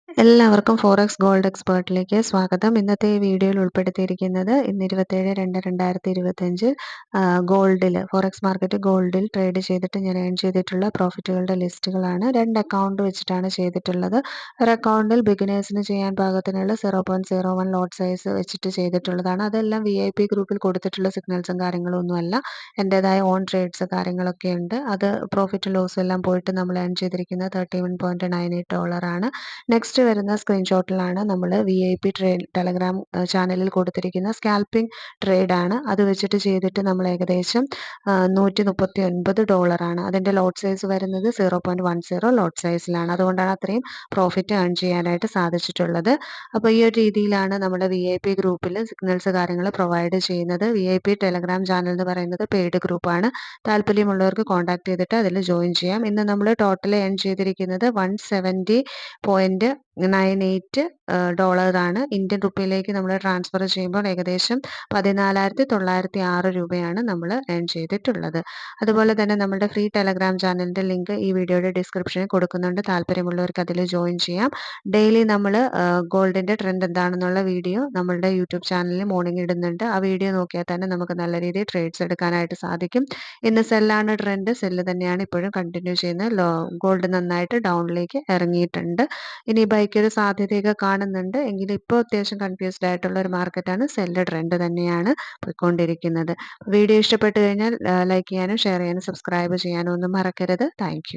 എല്ലാവർക്കും forex gold എക്സ്പേർട്ടിലേക്ക് സ്വാഗതം. ഇന്നത്തെ ഈ വീഡിയോയിൽ ഉൾപ്പെടുത്തിയിരിക്കുന്നത് ഇന്ന് 27/2/2025 ഗോൾഡിൽ ഫോറക്സ് മാർക്കറ്റ് ഗോൾഡിൽ ട്രേഡ് ചെയ്തിട്ട് ഞാൻ ഏൺ ചെയ്തിട്ടുള്ള പ്രോഫിറ്റുകളുടെ ലിസ്റ്റുകളാണ്. 2 അക്കൗണ്ട് വെച്ചിട്ടാണ് ചെയ്തിട്ടുള്ളത്. ഒരു അക്കൗണ്ടിൽ ബിഗിനേഴ്സിന് ചെയ്യാൻ പാകത്തിനുള്ള 0.01 ലോട്ട് സൈസ് വെച്ചിട്ട് ചെയ്തിട്ടുള്ളതാണ്. അതെല്ലാം VIP ഗ്രൂപ്പിൽ കൊടുത്തിട്ടുള്ള സിഗ്നൽസും കാര്യങ്ങളും ഒന്നുമല്ല. എൻ്റെതായ ഓൺ ട്രേഡ്സ് കാര്യങ്ങളൊക്കെ ഉണ്ട്. അത് പ്രോഫിറ്റും ലോസും എല്ലാം പോയിട്ട് നമ്മൾ ഏൺ ചെയ്തിരിക്കുന്നത് $31.98 ആണ്. നെക്സ്റ്റ് വരുന്ന സ്ക്രീൻഷോട്ടിലാണ് നമ്മൾ VIP ടെലഗ്രാം ചാനലിൽ കൊടുത്തിരിക്കുന്ന സ്കാൽപ്പിംഗ് ട്രേഡാണ്. അത് വെച്ചിട്ട് ചെയ്തിട്ട് നമ്മൾ ഏകദേശം $139 ആണ്. അതിൻ്റെ ലോട്ട് സൈസ് വരുന്നത് 0.10 ലോട്ട് സൈസിലാണ്. അതുകൊണ്ടാണ് അത്രയും പ്രോഫിറ്റ് ഏൺ ചെയ്യാനായിട്ട് സാധിച്ചിട്ടുള്ളത്. അപ്പോൾ ഈ ഒരു രീതിയിലാണ് നമ്മുടെ VIP ഗ്രൂപ്പിൽ സിഗ്നൽസ് കാര്യങ്ങൾ പ്രൊവൈഡ് ചെയ്യുന്നത്. VIP ടെലഗ്രാം ചാനൽ എന്ന് പറയുന്നത് പെയ്ഡ് ഗ്രൂപ്പാണ്. താല്പര്യമുള്ളവർക്ക് കോൺടാക്ട് ചെയ്തിട്ട് അതിൽ ജോയിൻ ചെയ്യാം. ഇന്ന് നമ്മൾ ടോട്ടൽ ഏൺ ചെയ്തിരിക്കുന്നത് $170.98 ആണ്. ഇന്ത്യൻ റുപ്പിയിലേക്ക് നമ്മൾ ട്രാൻസ്ഫർ ചെയ്യുമ്പോൾ ഏകദേശം 14,906 രൂപയാണ് നമ്മൾ ഏൺ ചെയ്തിട്ടുള്ളത്. അതുപോലെ തന്നെ നമ്മുടെ ഫ്രീ ടെലഗ്രാം ചാനലിൻ്റെ ലിങ്ക് ഈ വീഡിയോയുടെ ഡിസ്ക്രിപ്ഷനിൽ കൊടുക്കുന്നുണ്ട്. താല്പര്യമുള്ളവർക്ക് അതിൽ ജോയിൻ ചെയ്യാം. ഡെയിലി നമ്മൾ ഗോൾഡിൻ്റെ ട്രെൻഡ് എന്താണെന്നുള്ള വീഡിയോ നമ്മളുടെ യൂട്യൂബ് ചാനലിൽ മോർണിംഗ് ഇടുന്നുണ്ട്. ആ വീഡിയോ നോക്കിയാൽ തന്നെ നമുക്ക് നല്ല രീതിയിൽ ട്രേഡ്സ് എടുക്കാനായിട്ട് സാധിക്കും. ഇന്ന് സെല്ലാണ് ട്രെൻഡ്. സെല്ല് തന്നെയാണ് ഇപ്പോഴും കണ്ടിന്യൂ ചെയ്യുന്നത്. ഗോൾഡ് നന്നായിട്ട് ഡൗണിലേക്ക് ഇറങ്ങിയിട്ടുണ്ട്. ഇനി ബൈക്ക് ഒരു സാധ്യതയൊക്കെ കാണുന്നുണ്ട്. എങ്കിലും ഇപ്പോൾ അത്യാവശ്യം കൺഫ്യൂസ്ഡ് ആയിട്ടുള്ള ഒരു മാർക്കറ്റാണ്. സെല്ല് ട്രെൻഡ് തന്നെയാണ് പോയിക്കൊണ്ടിരിക്കുന്നത്. വീഡിയോ ഇഷ്ടപ്പെട്ട് കഴിഞ്ഞാൽ ലൈക്ക് ചെയ്യാനും ഷെയർ ചെയ്യാനും സബ്സ്ക്രൈബ് ചെയ്യാനും ഒന്നും മറക്കരുത്. താങ്ക്